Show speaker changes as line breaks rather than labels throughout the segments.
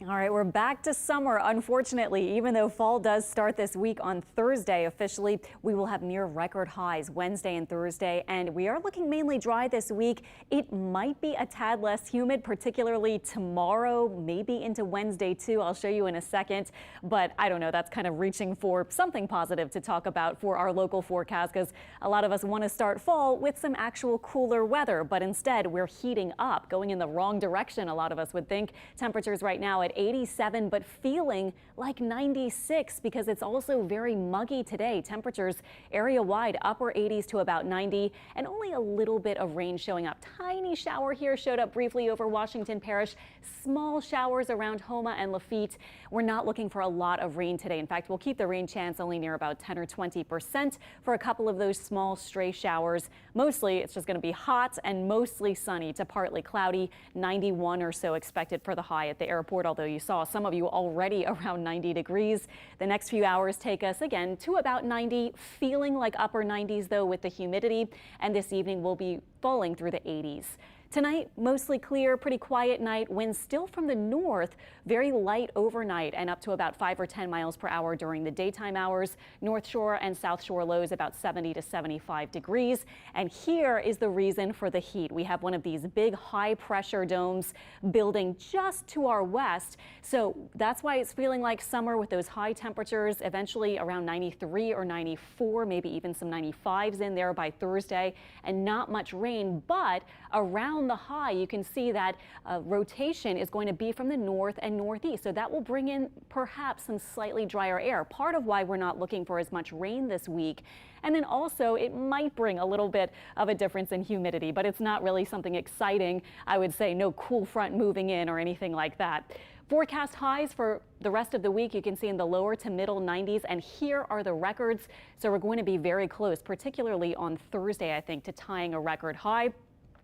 All right, we're back to summer. Unfortunately, even though fall does start this week on Thursday officially, we will have near record highs Wednesday and Thursday, and we are looking mainly dry this week. It might be a tad less humid, particularly tomorrow, maybe into Wednesday too. I'll show you in a second, but I don't know. That's kind of reaching for something positive to talk about for our local forecast, because a lot of us want to start fall with some actual cooler weather, but instead we're heating up, going in the wrong direction. A lot of us would think. Temperatures right now at 87, but feeling like 96 because it's also very muggy today. Temperatures area wide upper 80s to about 90, and only a little bit of rain showing up. Tiny shower here showed up briefly over Washington Parish. Small showers around Houma and Lafitte. We're not looking for a lot of rain today. In fact, we'll keep the rain chance only near about 10 or 20% for a couple of those small stray showers. Mostly it's just going to be hot and mostly sunny to partly cloudy. 91 or so expected for the high at the airport, although you saw some of you already around 90 degrees. The next few hours take us again to about 90, feeling like upper 90s though with the humidity, and this evening will be falling through the 80s. Tonight, mostly clear, pretty quiet night. Winds still from the north, very light overnight and up to about 5 or 10 miles per hour during the daytime hours. North Shore and South Shore lows about 70 to 75 degrees. And here is the reason for the heat. We have one of these big high pressure domes building just to our west. So that's why it's feeling like summer with those high temperatures, eventually around 93 or 94, maybe even some 95s in there by Thursday, and not much rain, but around the high, you can see that rotation is going to be from the north and northeast. So that will bring in perhaps some slightly drier air. Part of why we're not looking for as much rain this week. And then also it might bring a little bit of a difference in humidity, but it's not really something exciting. I would say no cool front moving in or anything like that. Forecast highs for the rest of the week you can see in the lower to middle 90s, and here are the records. So we're going to be very close, particularly on Thursday, I think, to tying a record high.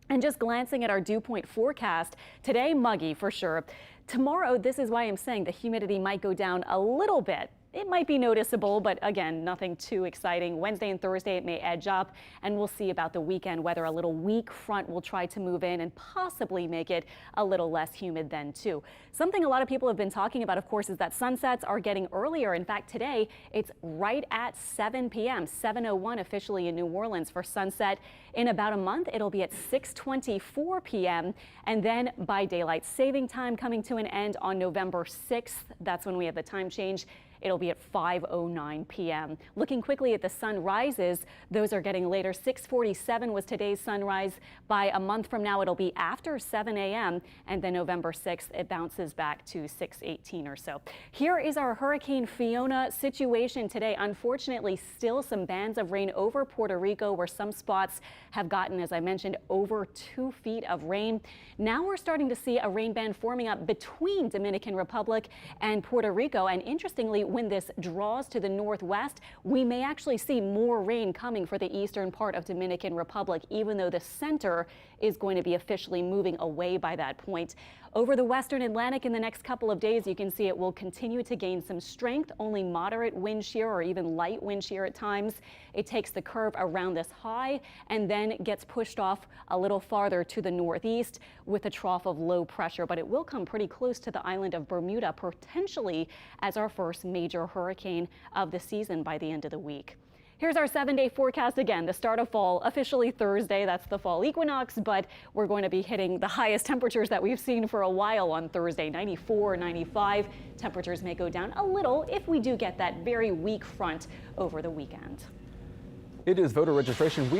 And just glancing at our dew point forecast, today muggy for sure. Tomorrow, this is why I'm saying the humidity might go down a little bit. It might be noticeable, but again, nothing too exciting. Wednesday and Thursday, it may edge up, and we'll see about the weekend whether a little weak front will try to move in and possibly make it a little less humid then too. Something a lot of people have been talking about, of course, is that sunsets are getting earlier. In fact, today it's right at 7 p.m., 7:01 officially in New Orleans for sunset. In about a month, it'll be at 6:24 p.m. and then by daylight saving time coming to an end on November 6th. That's when we have the time change. It'll be at 5:09 p.m. Looking quickly at the sunrises, those are getting later. 6:47 was today's sunrise. By a month from now, it'll be after 7 a.m. and then November 6th, it bounces back to 6:18 or so. Here is our Hurricane Fiona situation today. Unfortunately, still some bands of rain over Puerto Rico, where some spots have gotten, as I mentioned, over 2 feet of rain. Now we're starting to see a rain band forming up between Dominican Republic and Puerto Rico, and interestingly, when this draws to the northwest, we may actually see more rain coming for the eastern part of Dominican Republic, even though the center is going to be officially moving away by that point. Over the western Atlantic in the next couple of days, you can see it will continue to gain some strength, only moderate wind shear or even light wind shear at times. It takes the curve around this high and then gets pushed off a little farther to the northeast with a trough of low pressure, but it will come pretty close to the island of Bermuda, potentially as our first major hurricane of the season by the end of the week. Here's our 7-day forecast again. The start of fall officially Thursday. That's the fall equinox, but we're going to be hitting the highest temperatures that we've seen for a while on Thursday. 94, 95. Temperatures may go down a little if we do get that very weak front over the weekend.
It is voter registration week.